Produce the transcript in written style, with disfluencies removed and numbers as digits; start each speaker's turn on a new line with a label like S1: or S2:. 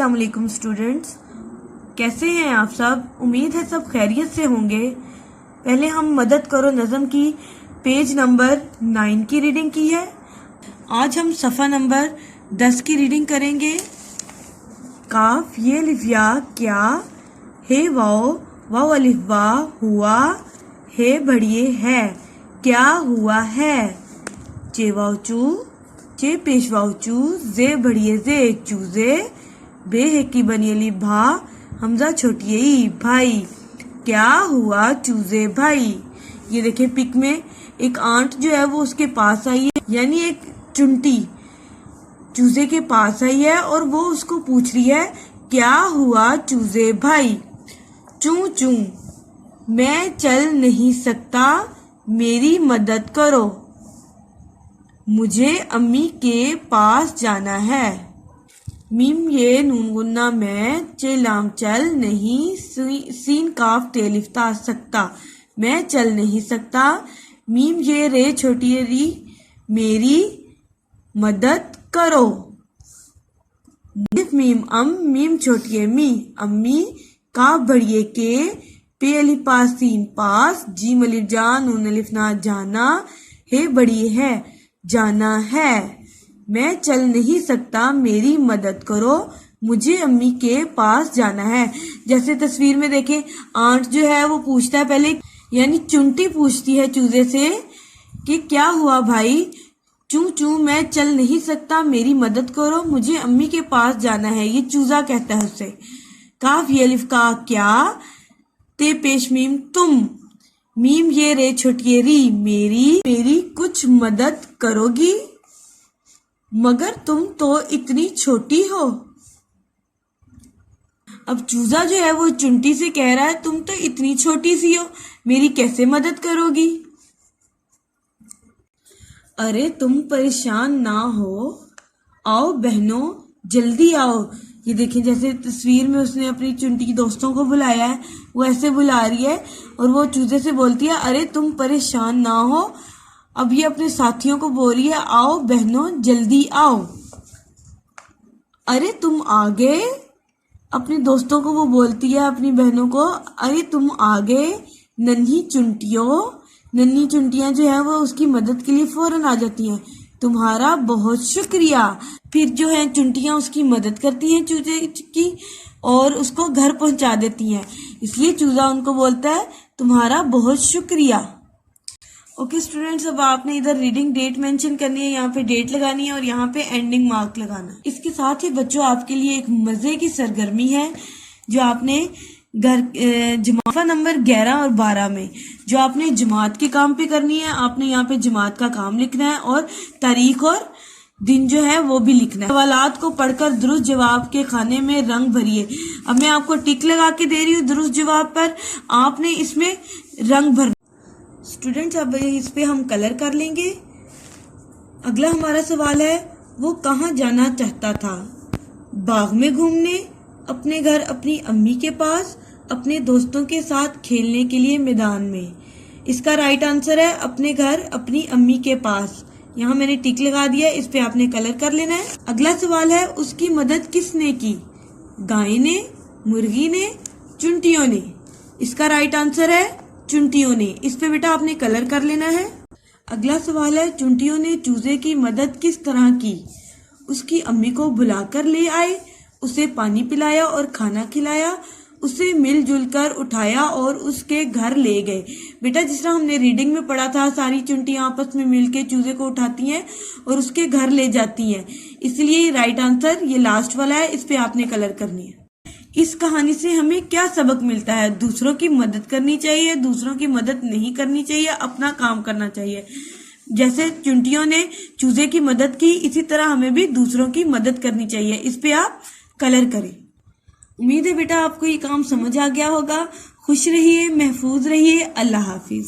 S1: अस्सलाम वालेकुम स्टूडेंट्स, कैसे हैं आप सब। उम्मीद है सब खैरियत से होंगे। पहले हम मदद करो नज़म की पेज नंबर 9 की रीडिंग की है। आज हम सफ़ा नंबर 10 की रीडिंग करेंगे। काफ ये लिफिया क्या, हे वाओ वाओ अलिफ वा हुआ, हे बढ़िए है क्या हुआ है। चे वाओ चू चे पेशवाओ चू, जे बढ़िए जे चूजे, बे है की बनी अली भा, हमजा छोटी ई भाई, क्या हुआ चूजे भाई। ये देखिए पिक में एक आंट जो है वो उसके पास आई है, यानी एक चुंटी चूजे के पास आई है और वो उसको पूछ रही है क्या हुआ चूजे भाई। चू चू मैं चल नहीं सकता मेरी मदद करो, मुझे अम्मी के पास जाना है। मीम ये नून गुन्ना मैं, चे लाम चल नहीं, सीन काफ तेलिफ्ता सकता, मैं चल नहीं सकता। मीम ये रे छोटी री मेरी मदद करो। मीम मीम छोटी मी अम्मी, काफ बढ़िए के, पे अलिफ पास सीन पास, जीम अलिफ जा नून अलिफ ना जाना, हे बढ़िए है जाना है। मैं चल नहीं सकता मेरी मदद करो, मुझे अम्मी के पास जाना है। जैसे तस्वीर में देखें आंट जो है वो पूछता है पहले, यानी चुंटी पूछती है चूजे से कि क्या हुआ भाई। चू चू मैं चल नहीं सकता मेरी मदद करो, मुझे अम्मी के पास जाना है, ये चूजा कहता है उससे। काफ ये अलिफ का क्या, ते पेश मीम तुम, मीम ये रे छोटी री मेरी कुछ मदद करोगी, मगर तुम तो इतनी छोटी हो। अब चूजा जो है वो चुंटी से कह रहा है तुम तो इतनी छोटी सी हो, मेरी कैसे मदद करोगी। अरे तुम परेशान ना हो, आओ बहनों जल्दी आओ। ये देखिए जैसे तस्वीर में उसने अपनी चुंटी की दोस्तों को बुलाया है, वो ऐसे बुला रही है और वो चूजे से बोलती है अरे तुम परेशान ना हो। अब ये अपने साथियों को बोल रही है आओ बहनों जल्दी आओ। अरे तुम आ गए, अपने दोस्तों को वो बोलती है अपनी बहनों को, अरे तुम आ गए नन्ही चुंटियों। नन्ही चुंटियां जो है वो उसकी मदद के लिए फौरन आ जाती हैं, तुम्हारा बहुत शुक्रिया। फिर जो है चुंटियां उसकी मदद करती हैं चूजे की और उसको घर पहुंचा देती हैं, इसलिए चूजा उनको बोलता है तुम्हारा बहुत शुक्रिया। ओके स्टूडेंट्स, अब आपने इधर रीडिंग डेट मेंशन करनी है, यहाँ पे डेट लगानी है और यहाँ पे एंडिंग मार्क लगाना है। इसके साथ ही बच्चों आपके लिए एक मजे की सरगर्मी है जो आपने जमाफा नंबर 11 और 12 में जो आपने जमात के काम पे करनी है। आपने यहाँ पे जमात का काम लिखना है और तारीख और दिन जो है वो भी लिखना है। सवालात को पढ़कर दुरुस्त जवाब के खाने में रंग भरिए। अब मैं आपको टिक लगा के दे रही हूँ दुरुस्त जवाब पर, आपने इसमें रंग भरना। स्टूडेंट्स अब इस पे हम कलर कर लेंगे। अगला हमारा सवाल है वो कहाँ जाना चाहता था। बाग में घूमने, अपने घर अपनी अम्मी के पास, अपने दोस्तों के साथ खेलने के लिए मैदान में। इसका राइट आंसर है अपने घर अपनी अम्मी के पास। यहाँ मैंने टिक लगा दिया, इस पे आपने कलर कर लेना है। अगला सवाल है उसकी मदद किसने की, गाय ने, मुर्गी ने, चुंटियों ने। इसका राइट आंसर है चुंटियों ने, इस पे बेटा आपने कलर कर लेना है। अगला सवाल है चुंटियों ने चूजे की मदद किस तरह की। उसकी अम्मी को बुलाकर ले आए, उसे पानी पिलाया और खाना खिलाया, उसे मिलजुल कर उठाया और उसके घर ले गए। बेटा जिस तरह हमने रीडिंग में पढ़ा था सारी चुंटियां आपस में मिलके चूजे को उठाती हैं और उसके घर ले जाती हैं, इसलिए राइट आंसर ये लास्ट वाला है, इस पे आपने कलर करनी है। इस कहानी से हमें क्या सबक मिलता है। दूसरों की मदद करनी चाहिए, दूसरों की मदद नहीं करनी चाहिए, अपना काम करना चाहिए। जैसे चुंटियों ने चूजे की मदद की, इसी तरह हमें भी दूसरों की मदद करनी चाहिए। इस पे आप कलर करें। उम्मीद है बेटा आपको ये काम समझ आ गया होगा। खुश रहिए, महफूज रहिए। अल्लाह हाफिज।